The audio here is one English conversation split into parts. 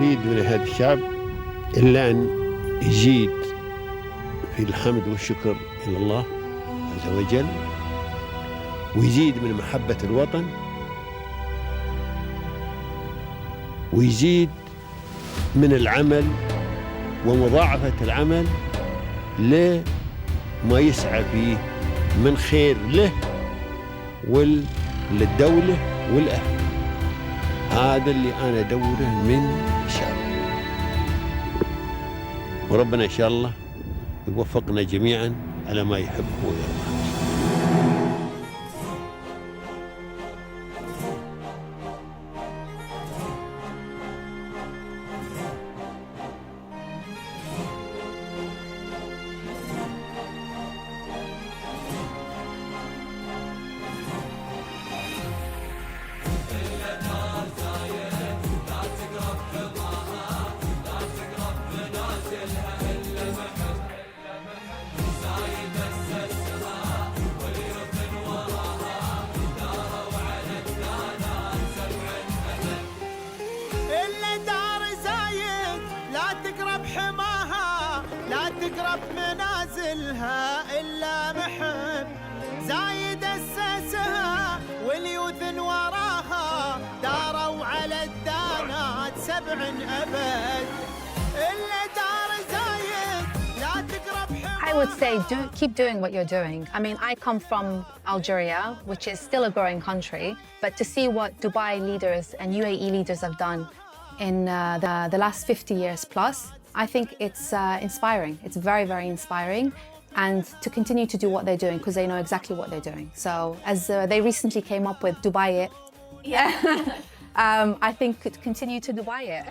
أريد من هذا الشعب إلا أن يزيد في الحمد والشكر إلى الله عز وجل، ويزيد من محبة الوطن، ويزيد من العمل ومضاعفة العمل لما يسعى فيه من خير له وللدولة والأهل. هذا اللي أنا أدوره من الشعب، وربنا إن شاء الله يوفقنا جميعا على ما يحب ويرضى. تقرب منازلها إلا محب زايد أسسها واليوث وراها داروا على الدانات 7 أبد إلا دار زايد لا تقرب حماها. I would say keep doing what you're doing. I mean, I come from Algeria, which is still a growing country, but to see what Dubai leaders and UAE leaders have done in the last 50 years plus, I think it's inspiring. It's very, very inspiring, and to continue to do what they're doing because they know exactly what they're doing. So as they recently came up with Dubai it, I think could continue to Dubai it.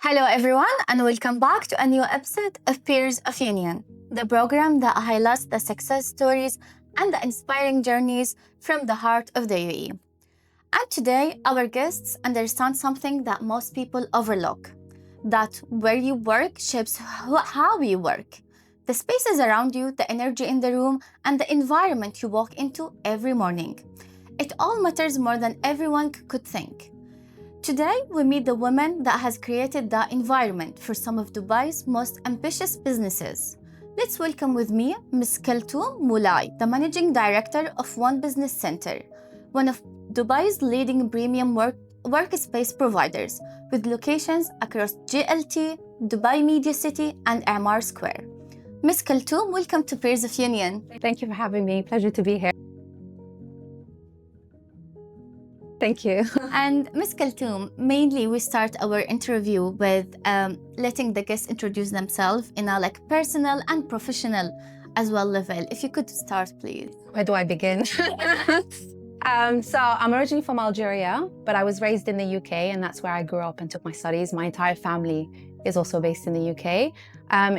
Hello everyone, and welcome back to a new episode of Peers of Union, the program that highlights the success stories and the inspiring journeys from the heart of the UAE. And today, our guests understand something that most people overlook, that where you work shapes how you work. The spaces around you, the energy in the room, and the environment you walk into every morning. It all matters more than everyone could think. Today, we meet the woman that has created that environment for some of Dubai's most ambitious businesses. Let's welcome with me Ms. Keltoum Moulay, the Managing Director of One Business Center, one of Dubai's leading premium workspace providers, with locations across GLT, Dubai Media City, and Emaar Square. Ms. Keltoum, welcome to Peers of Union. Thank you for having me. Pleasure to be here. Thank you. And Ms. Keltoum, mainly we start our interview with letting the guests introduce themselves in a personal and professional as well level. If you could start, please. Where do I begin? So I'm originally from Algeria, but I was raised in the UK, and that's where I grew up and took my studies. My entire family is also based in the UK.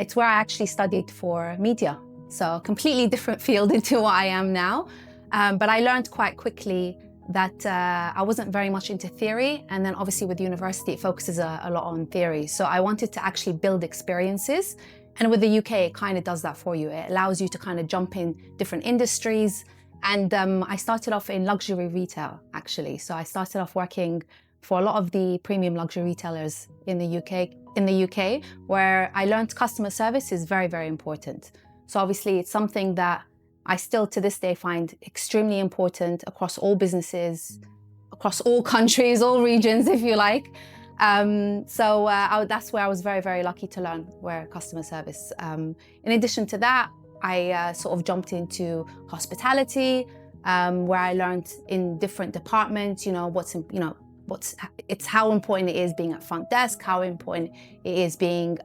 It's where I actually studied for media, so a completely different field into what I am now. But I learned quite quickly that I wasn't very much into theory. And then obviously with university, it focuses a lot on theory. So I wanted to actually build experiences. And with the UK, it kind of does that for you. It allows you to kind of jump in different industries. And I started off in luxury retail, actually. So I started off working for a lot of the premium luxury retailers in the UK, where I learned customer service is very, very important. So obviously it's something that I still to this day find extremely important across all businesses, across all countries, all regions, if you like. That's where I was very, very lucky to learn where customer service. In addition to that, I sort of jumped into hospitality, where I learned in different departments, it's how important it is being at front desk, how important it is being,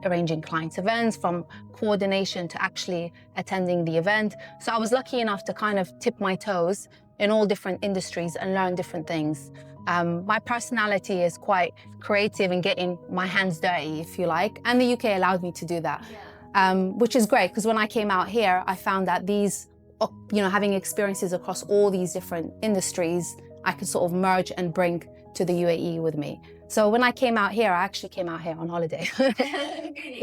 arranging clients' events, from coordination to actually attending the event. So I was lucky enough to kind of tip my toes in all different industries and learn different things. My personality is quite creative in getting my hands dirty, if you like, and the UK allowed me to do that, which is great because when I came out here, I found that having experiences across all these different industries, I could sort of merge and bring to the UAE with me. So when I came out here, I actually came out here on holiday.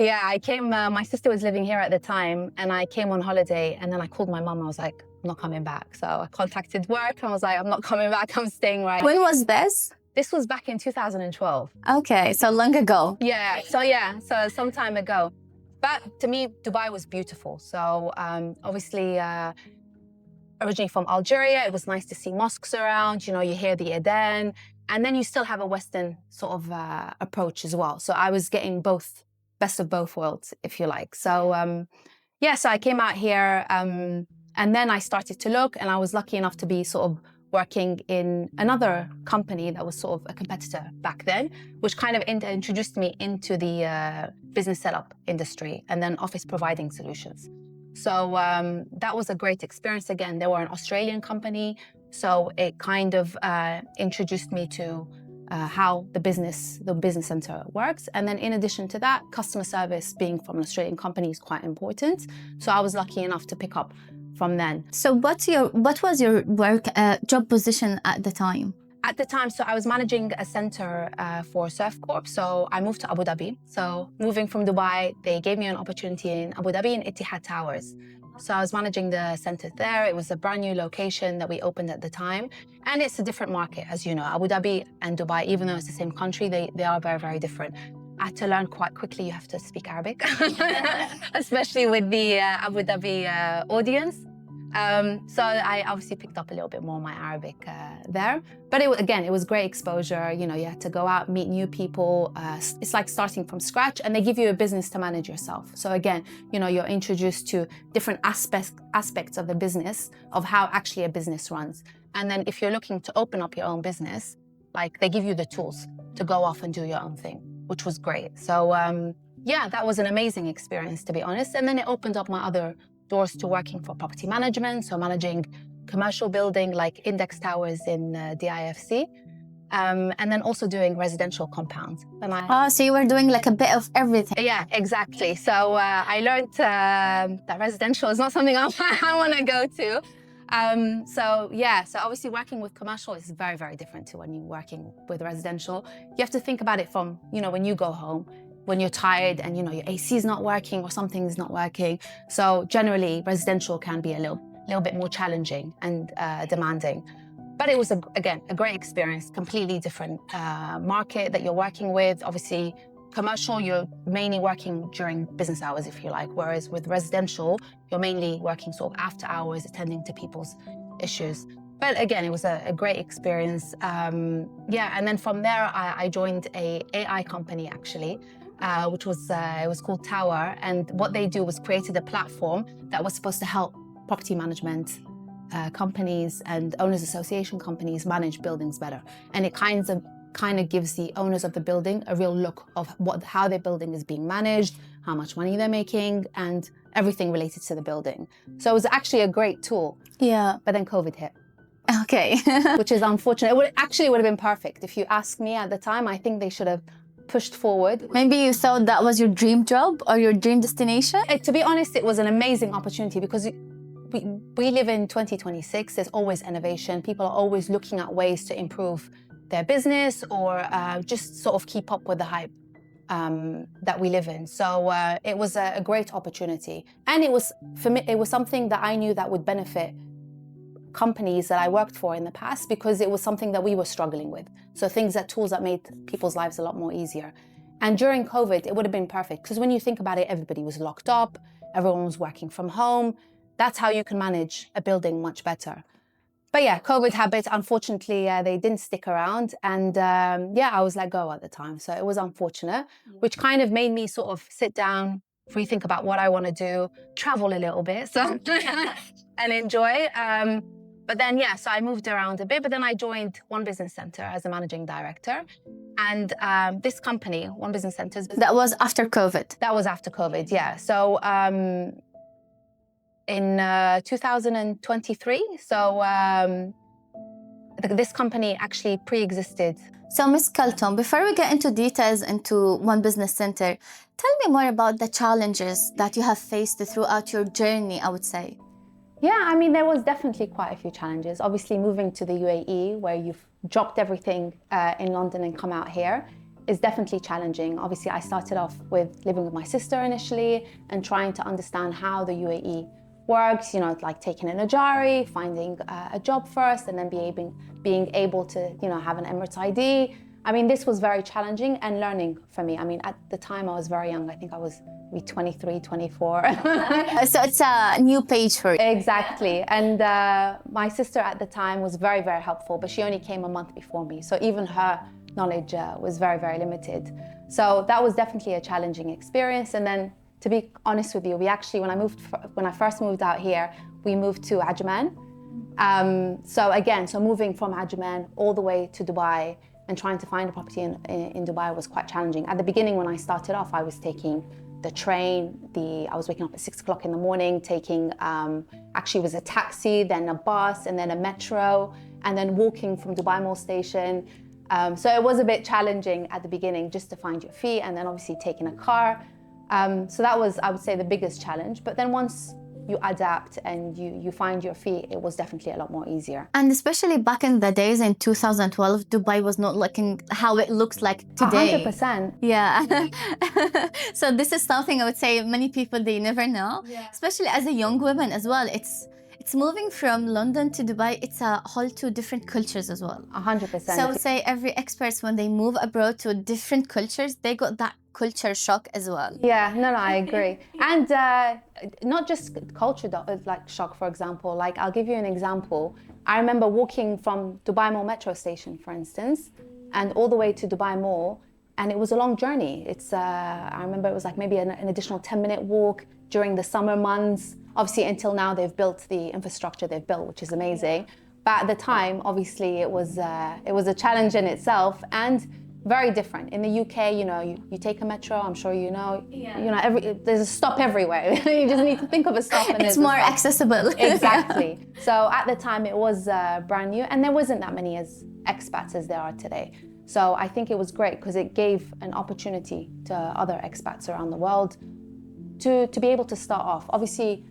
Yeah, I came, my sister was living here at the time and I came on holiday and then I called my mum. I was like, I'm not coming back. So I contacted work and I was like, I'm not coming back, I'm staying right. When was this? This was back in 2012. Okay, so long ago. Yeah, so some time ago. But to me, Dubai was beautiful. So obviously, originally from Algeria, it was nice to see mosques around, you hear the adhan, and then you still have a Western sort of approach as well. So I was getting best of both worlds, if you like. So so I came out here and then I started to look and I was lucky enough to be sort of working in another company that was sort of a competitor back then, which kind of introduced me into the business setup industry and then office providing solutions. So that was a great experience. Again, they were an Australian company. So it kind of introduced me to how the business center works. And then in addition to that, customer service being from an Australian company is quite important. So I was lucky enough to pick up from then. So what was your work job position at the time? At the time, so I was managing a center for Surf Corp. So I moved to Abu Dhabi. So moving from Dubai, they gave me an opportunity in Abu Dhabi in Etihad Towers. So I was managing the center there. It was a brand new location that we opened at the time. And it's a different market, as you know. Abu Dhabi and Dubai, even though it's the same country, they are very, very different. I had to learn quite quickly. You have to speak Arabic, especially with the Abu Dhabi audience. So I obviously picked up a little bit more my Arabic there. But it was great exposure. You had to go out, meet new people. It's like starting from scratch and they give you a business to manage yourself. So again, you're introduced to different aspects of the business, of how actually a business runs. And then if you're looking to open up your own business, like they give you the tools to go off and do your own thing, which was great. So that was an amazing experience, to be honest. And then it opened up my other doors to working for property management, so managing commercial building like Index Towers in DIFC, and then also doing residential compounds. So you were doing like a bit of everything. Yeah, exactly. So I learned that residential is not something I want to go to. So obviously working with commercial is very, very different to when you're working with residential. You have to think about it from, when you go home, when you're tired and your AC is not working or something is not working. So generally residential can be a little bit more challenging and demanding. But it was, again, a great experience, completely different market that you're working with. Obviously, commercial, you're mainly working during business hours, if you like, whereas with residential, you're mainly working sort of after hours, attending to people's issues. But again, it was a great experience. And then from there, I joined a AI company, actually, which was it was called Tower. And what they do was created a platform that was supposed to help property management companies and owners association companies manage buildings better. And it kind of gives the owners of the building a real look of how their building is being managed, how much money they're making, and everything related to the building. So it was actually a great tool. Yeah. But then COVID hit. Okay. Which is unfortunate. It would have been perfect. If you ask me at the time, I think they should have pushed forward. Maybe you thought that was your dream job or your dream destination? To be honest, it was an amazing opportunity because we live in 2026. There's always innovation. People are always looking at ways to improve their business or just sort of keep up with the hype that we live in. So it was a great opportunity. And it was, for me, it was something that I knew that would benefit companies that I worked for in the past, because it was something that we were struggling with. So tools that made people's lives a lot more easier. And during COVID, it would have been perfect, because when you think about it, everybody was locked up, everyone was working from home. That's how you can manage a building much better. But yeah, COVID habits, unfortunately, they didn't stick around. And I was let go at the time. So it was unfortunate, which kind of made me sort of sit down, rethink about what I want to do, travel a little bit, so and enjoy. But then, so I moved around a bit, but then I joined One Business Center as a managing director. And this company, One Business Center... That was after COVID? That was after COVID, yeah. So in 2023, so this company actually pre-existed. So Ms. Keltoum, before we get into details into One Business Center, tell me more about the challenges that you have faced throughout your journey, I would say. Yeah, I mean, there was definitely quite a few challenges. Obviously, moving to the UAE, where you've dropped everything in London and come out here, is definitely challenging. Obviously, I started off with living with my sister initially and trying to understand how the UAE works, you know, like taking in a jari, finding a job first, and then being able to, you know, have an Emirates ID. I mean, this was very challenging and learning for me. I mean, at the time I was very young. I think I was maybe 23, 24. So it's a new page for you. Exactly. And my sister at the time was very, very helpful, but she only came a month before me. So even her knowledge was very, very limited. So that was definitely a challenging experience. And then, to be honest with you, we actually, when I first moved out here, we moved to Ajman. So moving from Ajman all the way to Dubai and trying to find a property in Dubai was quite challenging. At the beginning, when I started off, I was taking the train. I was waking up at 6 o'clock in the morning, taking, actually it was a taxi, then a bus, and then a metro, and then walking from Dubai Mall Station. So it was a bit challenging at the beginning just to find your feet, and then obviously taking a car. So that was, I would say, the biggest challenge. But then once you adapt and you find your feet, it was definitely a lot more easier. And especially back in the days in 2012, Dubai was not looking how it looks like today. 100%. Yeah. So this is something I would say many people, they never know, especially as a young woman as well. It's moving from London to Dubai, it's a whole two different cultures as well. 100%. So I would say every experts, when they move abroad to different cultures, they got that culture shock as well. Yeah, no, I agree. And not just culture like shock, for example. Like, I'll give you an example. I remember walking from Dubai Mall metro station, for instance, and all the way to Dubai Mall, and it was a long journey. I remember it was like maybe an additional 10-minute walk during the summer months. Obviously, until now, they've built the infrastructure they've built, which is amazing. But at the time, obviously, it was a challenge in itself, and very different. In the UK, you know, you take a metro, I'm sure you know, you know, there's a stop everywhere. You just need to think of a stop, and it's more accessible. Exactly. So at the time, it was brand new, and there wasn't that many expats as there are today. So I think it was great because it gave an opportunity to other expats around the world to be able to start off. Obviously,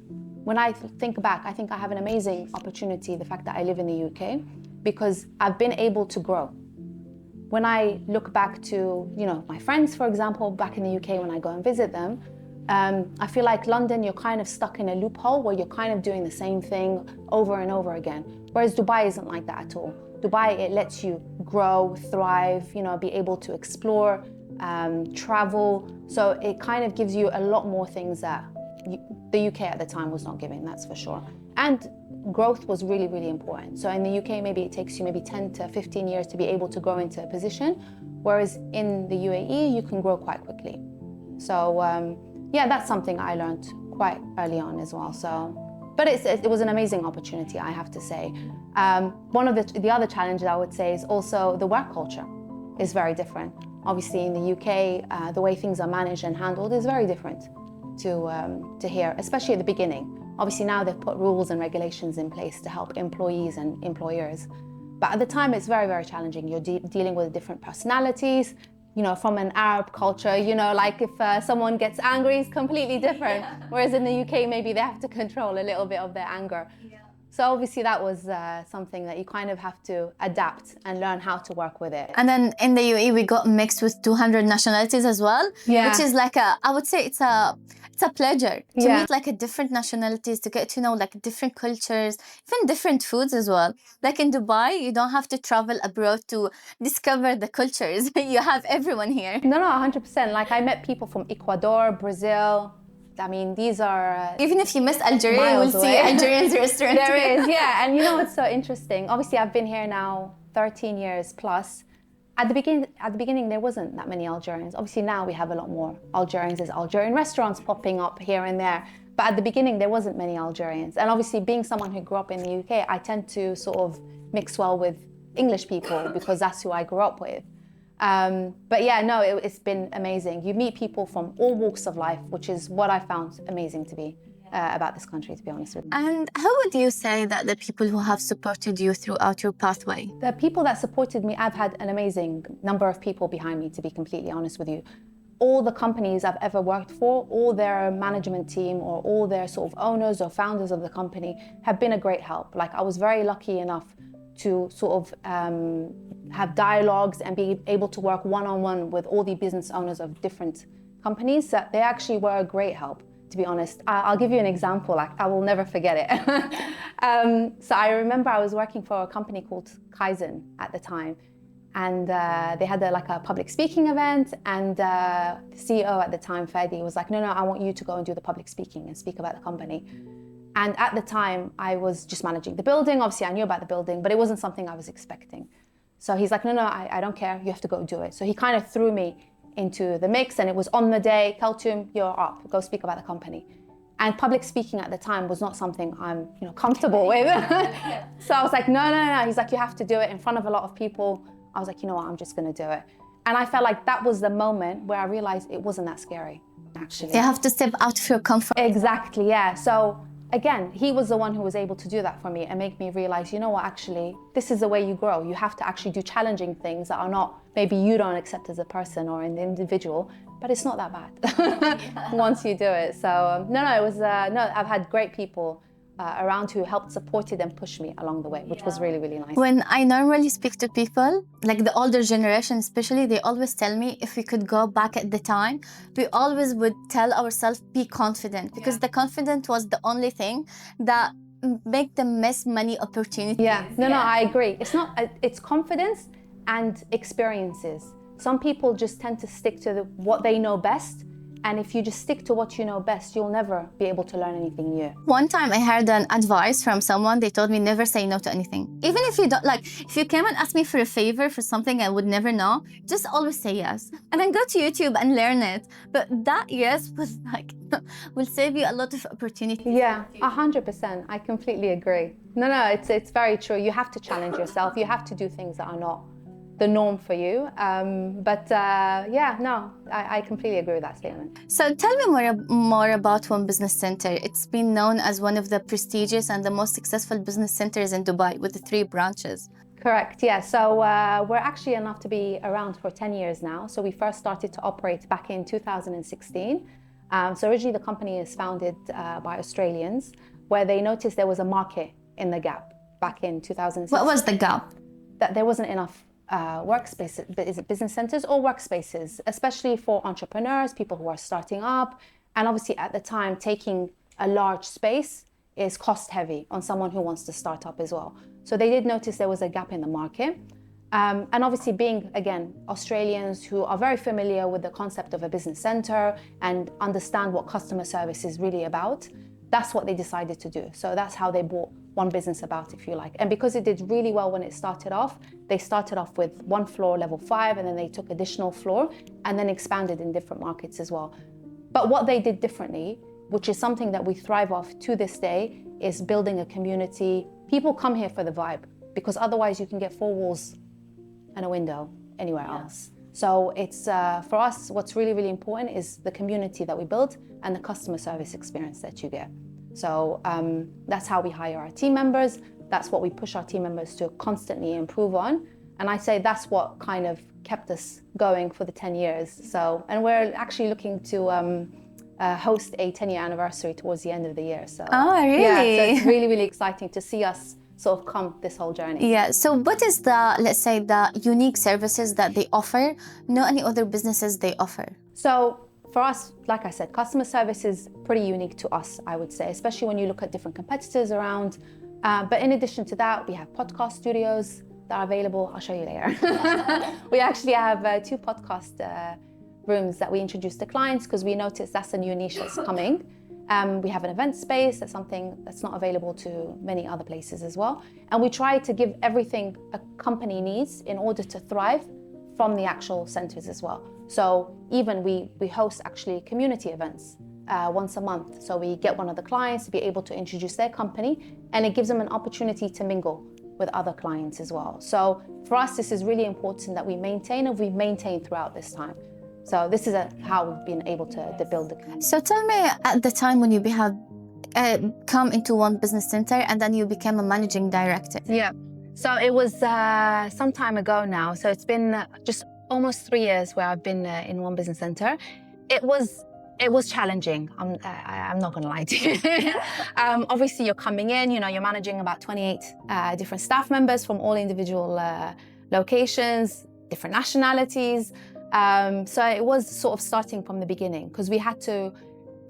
when I think back, I think I have an amazing opportunity, the fact that I live in the UK, because I've been able to grow. When I look back to, you know, my friends, for example, back in the UK, when I go and visit them, I feel like London, you're kind of stuck in a loophole where you're kind of doing the same thing over and over again. Whereas Dubai isn't like that at all. Dubai, it lets you grow, thrive, you know, be able to explore, travel. So it kind of gives you a lot more things that the UK at the time was not giving, that's for sure. And growth was really, really important. So in the UK, maybe it takes you maybe 10 to 15 years to be able to grow into a position, whereas in the UAE, you can grow quite quickly. So yeah, that's something I learned quite early on as well. But it was an amazing opportunity, I have to say. One of the other challenges I would say is also the work culture is very different. Obviously in the UK, the way things are managed and handled is very different to here, especially at the beginning. Obviously now they've put rules and regulations in place to help employees and employers. But at the time it's very, very challenging. You're dealing with different personalities. from an Arab culture, like if someone gets angry, it's completely different. Whereas in the UK, maybe they have to control a little bit of their anger. So obviously that was something that you kind of have to adapt and learn how to work with it. And then in the UAE, we got mixed with 200 nationalities as well, which is like I would say it's a pleasure to meet like a different nationalities, to get to know like different cultures, even different foods as well. Like in Dubai, you don't have to travel abroad to discover the cultures. You have everyone here. No, 100%. Like I met people from Ecuador, Brazil. I mean, these are... Even if you miss Algeria, you will see Algerian's restaurant. There is, yeah. And it's so interesting. Obviously, I've been here now 13 years plus. At the beginning, there wasn't that many Algerians. Obviously, now we have a lot more Algerians. There's Algerian restaurants popping up here and there. But at the beginning, there wasn't many Algerians. And obviously, being someone who grew up in the UK, I tend to sort of mix well with English people because that's who I grew up with. But yeah, no, it's been amazing. You meet people from all walks of life, which is what I found amazing to be about this country, to be honest with you. And how would you say that the people who have supported you throughout your pathway? The people that supported me, I've had an amazing number of people behind me, to be completely honest with you. All the companies I've ever worked for, all their management team or all their sort of owners or founders of the company have been a great help. Like I was very lucky enough to sort of have dialogues and be able to work one-on-one with all the business owners of different companies. That they actually were a great help, to be honest. I'll give you an example, like I will never forget it. So I remember I was working for a company called Kaizen at the time, and they had a public speaking event, and the CEO at the time, Fadi, was like, no, I want you to go and do the public speaking and speak about the company. And at the time, I was just managing the building. Obviously, I knew about the building, but it wasn't something I was expecting. So he's like, no, I don't care. You have to go do it. So he kind of threw me into the mix, and it was on the day, Keltoum, you're up. Go speak about the company. And public speaking at the time was not something I'm comfortable with. So I was like, no. He's like, you have to do it in front of a lot of people. I was like, you know what, I'm just going to do it. And I felt like that was the moment where I realized it wasn't that scary, actually. You have to step out of your comfort. Exactly, yeah. So again, he was the one who was able to do that for me and make me realize, you know what, actually, this is the way you grow. You have to actually do challenging things that are not, maybe you don't accept as a person or an individual, but it's not that bad once you do it. So it was, I've had great people around who helped, supported and pushed me along the way, which was really, really nice. When I normally speak to people, like the older generation especially, they always tell me if we could go back at the time, we always would tell ourselves, be confident, because the confidence was the only thing that make them miss many opportunities. I agree. It's confidence and experiences. Some people just tend to stick to what they know best. And if you just stick to what you know best, you'll never be able to learn anything new. One time I heard an advice from someone. They told me never say no to anything. Even if you don't, if you came and asked me for a favor for something I would never know, just always say yes. And then go to YouTube and learn it. But that yes was will save you a lot of opportunities. Yeah, 100%. I completely agree. No, it's very true. You have to challenge yourself. You have to do things that are not the norm for you. I completely agree with that statement. So tell me more about One Business Center. It's been known as one of the prestigious and the most successful business centers in Dubai with the 3 branches. Correct, yeah. So we're actually enough to be around for 10 years now. So we first started to operate back in 2016. So originally the company is founded by Australians, where they noticed there was a market in the gap back in 2016. What was the gap? That there wasn't enough workspaces, business centers or workspaces, especially for entrepreneurs, people who are starting up. And obviously at the time, taking a large space is cost heavy on someone who wants to start up as well. So they did notice there was a gap in the market. And obviously being, again, Australians who are very familiar with the concept of a business center and understand what customer service is really about, that's what they decided to do. So that's how they bought One Business About, if you like. And because it did really well when it started off, they started off with 1 floor, level 5, and then they took additional floor and then expanded in different markets as well. But what they did differently, which is something that we thrive off to this day, is building a community. People come here for the vibe, because otherwise you can get 4 walls and a window anywhere else. So it's, for us, what's really, really important is the community that we build and the customer service experience that you get. So that's how we hire our team members. That's what we push our team members to constantly improve on. And I say that's what kind of kept us going for the 10 years. So, and we're actually looking to host a 10-year anniversary towards the end of the year. So, Oh, really? Yeah, so it's really, really exciting to see us sort of come this whole journey. Yeah, so what is the, let's say, the unique services that they offer, no any other businesses they offer? So for us, like I said, customer service is pretty unique to us, I would say, especially when you look at different competitors around. But in addition to that, we have podcast studios that are available. I'll show you later. We actually have 2 podcast rooms that we introduce to clients because we noticed that's a new niche that's coming. We have an event space. That's something that's not available to many other places as well. And we try to give everything a company needs in order to thrive from the actual centers as well. So even we host actually community events once a month. So we get one of the clients to be able to introduce their company, and it gives them an opportunity to mingle with other clients as well. So for us, this is really important that we maintain, and we've maintained throughout this time. So this is how we've been able to build the. So tell me, at the time when you have come into one business center and then you became a managing director. Yeah. So it was some time ago now. So it's been just almost 3 years where I've been in one business center. It was challenging. I'm not going to lie to you. Obviously, you're coming in. You're managing about 28 different staff members from all individual locations, different nationalities. So it was sort of starting from the beginning because we had to,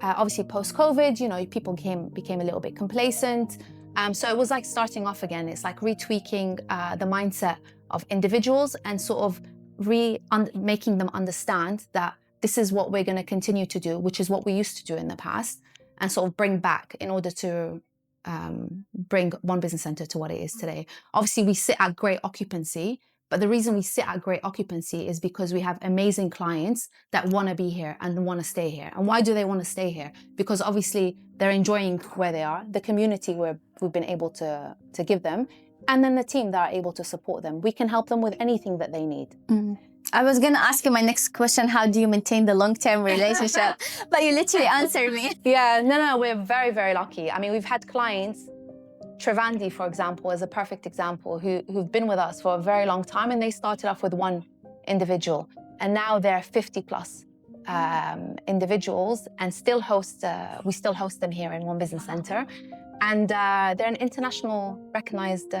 obviously post-COVID, people became a little bit complacent. So it was like starting off again. It's like retweaking the mindset of individuals and sort of making them understand that this is what we're going to continue to do, which is what we used to do in the past, and sort of bring back in order to bring one business center to what it is today. Obviously, we sit at great occupancy. But the reason we sit at great occupancy is because we have amazing clients that want to be here and want to stay here. And why do they want to stay here? Because obviously they're enjoying where they are, the community we've been able to give them, and then the team that are able to support them. We can help them with anything that they need. Mm. I was going to ask you my next question, how do you maintain the long-term relationship? But you literally answered me. Yeah, no, we're very, very lucky. I mean, we've had clients, Trivandi, for example, is a perfect example, who've been with us for a very long time, and they started off with one individual, and now they're 50 plus individuals, and we still host them here in one business center, and they're an international recognized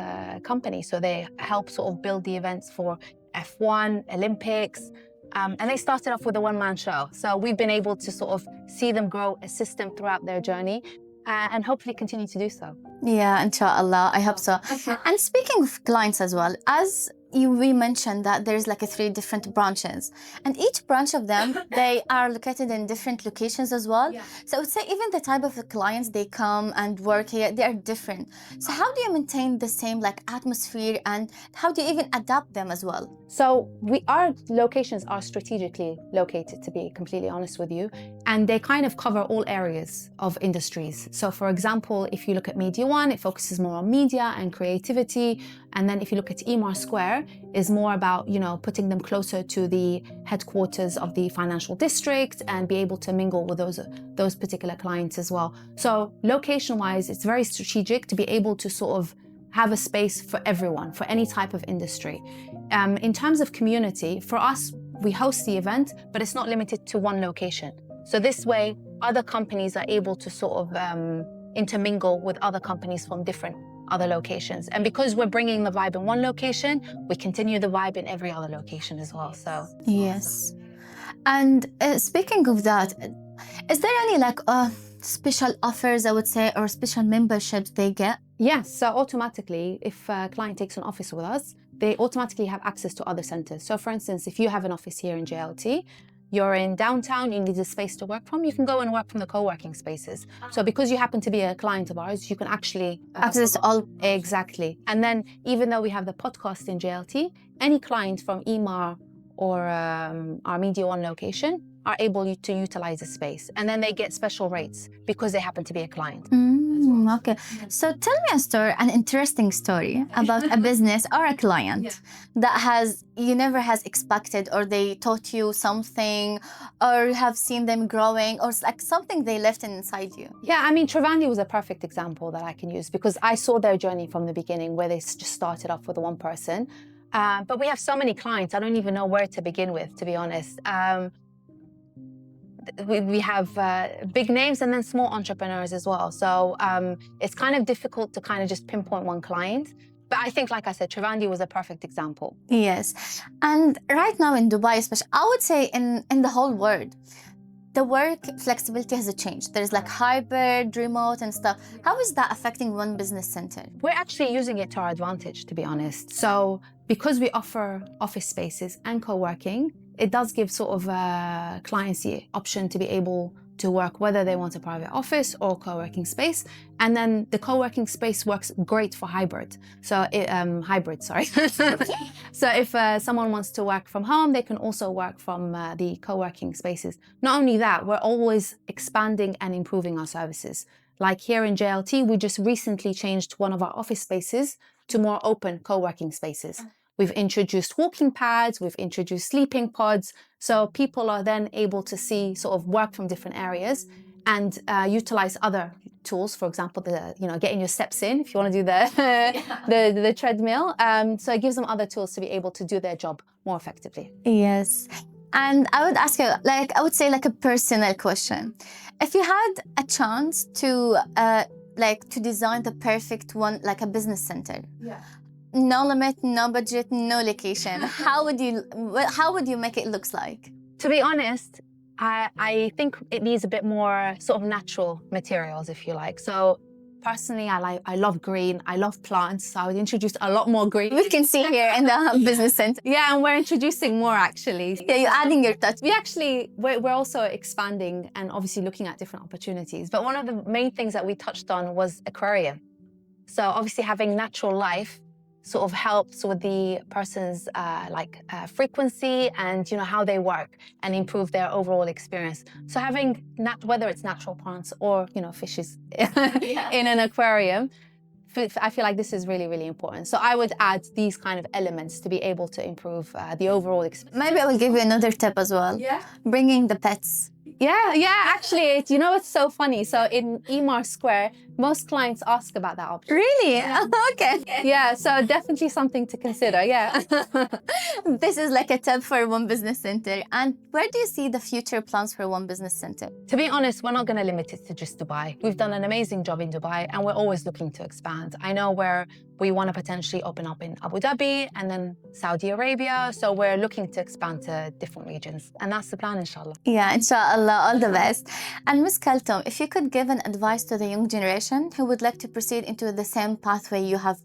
company, so they help sort of build the events for F1, Olympics, and they started off with a one-man show. So we've been able to sort of see them grow, assist them throughout their journey, and hopefully continue to do so. Yeah, inshallah, I hope so. And speaking of clients as well, as we mentioned that there's like 3 different branches, and each branch of them, they are located in different locations as well. Yeah. So I would say even the type of the clients they come and work here, they are different. So how do you maintain the same atmosphere, and how do you even adapt them as well? So our locations are strategically located, to be completely honest with you, and they kind of cover all areas of industries. So for example, if you look at Media One, it focuses more on media and creativity. And then if you look at Emaar Square, is more about, putting them closer to the headquarters of the financial district and be able to mingle with those particular clients as well. So location-wise, it's very strategic to be able to sort of have a space for everyone, for any type of industry. In terms of community, for us, we host the event, but it's not limited to one location. So this way, other companies are able to sort of intermingle with other companies from different other locations. And because we're bringing the vibe in one location, we continue the vibe in every other location as well. So yes. And speaking of that, is there any special offers, I would say, or special memberships they get? Yes. So automatically, if a client takes an office with us, they automatically have access to other centers. So for instance, if you have an office here in JLT, you're in downtown, you need a space to work from, you can go and work from the co-working spaces. So because you happen to be a client of ours, you can actually access all. Exactly. And then even though we have the podcast in JLT, any client from Emaar or our Media One location are able to utilize the space. And then they get special rates because they happen to be a client. Okay. So tell me an interesting story about a business or a client that you never has expected, or they taught you something, or you have seen them growing, or something they left inside you. Yeah, I mean, Trivandi was a perfect example that I can use because I saw their journey from the beginning where they just started off with one person. But we have so many clients, I don't even know where to begin with, to be honest. We have big names and then small entrepreneurs as well. So it's kind of difficult to kind of just pinpoint one client. But I think, like I said, Trivandi was a perfect example. Yes. And right now in Dubai, especially, I would say in the whole world, the work flexibility has changed. There's like hybrid, remote and stuff. How is that affecting one business center? We're actually using it to our advantage, to be honest. So because we offer office spaces and co-working, it does give sort of clients the option to be able to work whether they want a private office or co-working space. And then the co-working space works great for hybrid. So So if someone wants to work from home, they can also work from the co-working spaces. Not only that, we're always expanding and improving our services. Like here in JLT, we just recently changed one of our office spaces to more open co-working spaces. We've introduced walking pads, we've introduced sleeping pods, so people are then able to see sort of work from different areas and utilize other tools. For example, getting your steps in if you want to do the treadmill. So it gives them other tools to be able to do their job more effectively. Yes. And I would ask you, I would say a personal question. If you had a chance to design the perfect one, like a business center. Yeah. No limit, no budget, no location. How would you make it looks like? To be honest, I think it needs a bit more sort of natural materials, if you like. So personally, I love green, I love plants, so I would introduce a lot more green. We can see here in the business center. Yeah, and we're introducing more actually. Yeah, you're adding your touch. We're also expanding and obviously looking at different opportunities. But one of the main things that we touched on was aquarium. So obviously having natural life sort of helps with the person's frequency and how they work and improve their overall experience. So having whether it's natural plants or fishes in an aquarium, I feel like this is really, really important. So I would add these kind of elements to be able to improve the overall experience. Maybe I will give you another tip as well. Yeah. Bringing the pets. Yeah, actually, it's so funny. So in Emaar Square, most clients ask about that option. Really? Yeah. Okay. Yeah, so definitely something to consider, yeah. This is like a tip for one business center. And where do you see the future plans for one business center? To be honest, we're not going to limit it to just Dubai. We've done an amazing job in Dubai and we're always looking to expand. I know where we want to potentially open up in Abu Dhabi and then Saudi Arabia. So we're looking to expand to different regions. And that's the plan, inshallah. Yeah, inshallah, all the best. And Ms. Keltoum, if you could give an advice to the young generation who would like to proceed into the same pathway you have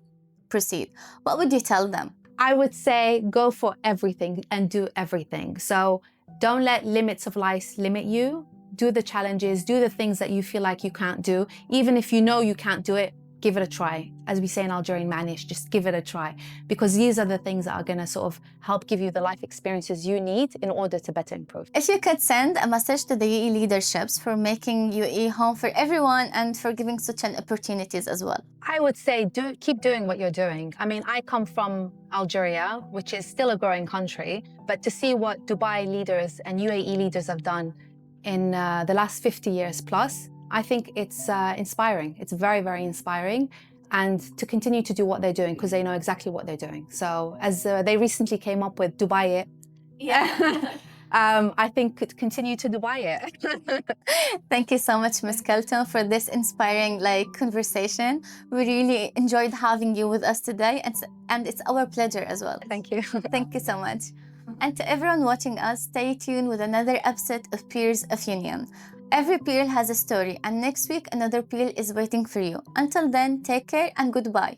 proceed, what would you tell them? I would say go for everything and do everything. So don't let limits of life limit you. Do the challenges, do the things that you feel like you can't do. Even if you know you can't do it, give it a try. As we say in Algerian Manish, just give it a try. Because these are the things that are going to sort of help give you the life experiences you need in order to better improve. If you could send a message to the UAE leaderships for making UAE home for everyone and for giving such an opportunities as well. I would say keep doing what you're doing. I mean, I come from Algeria, which is still a growing country, but to see what Dubai leaders and UAE leaders have done in the last 50 years plus, I think it's inspiring. It's very, very inspiring. And to continue to do what they're doing because they know exactly what they're doing. So as they recently came up with Dubai it. Yeah. I think could continue to Dubai it. Thank you so much, Ms. Keltoum, for this inspiring conversation. We really enjoyed having you with us today, and it's our pleasure as well. Thank you. Thank you so much. And to everyone watching us, stay tuned with another episode of Peers of Union. Every peel has a story, and next week another peel is waiting for you. Until then, take care and goodbye.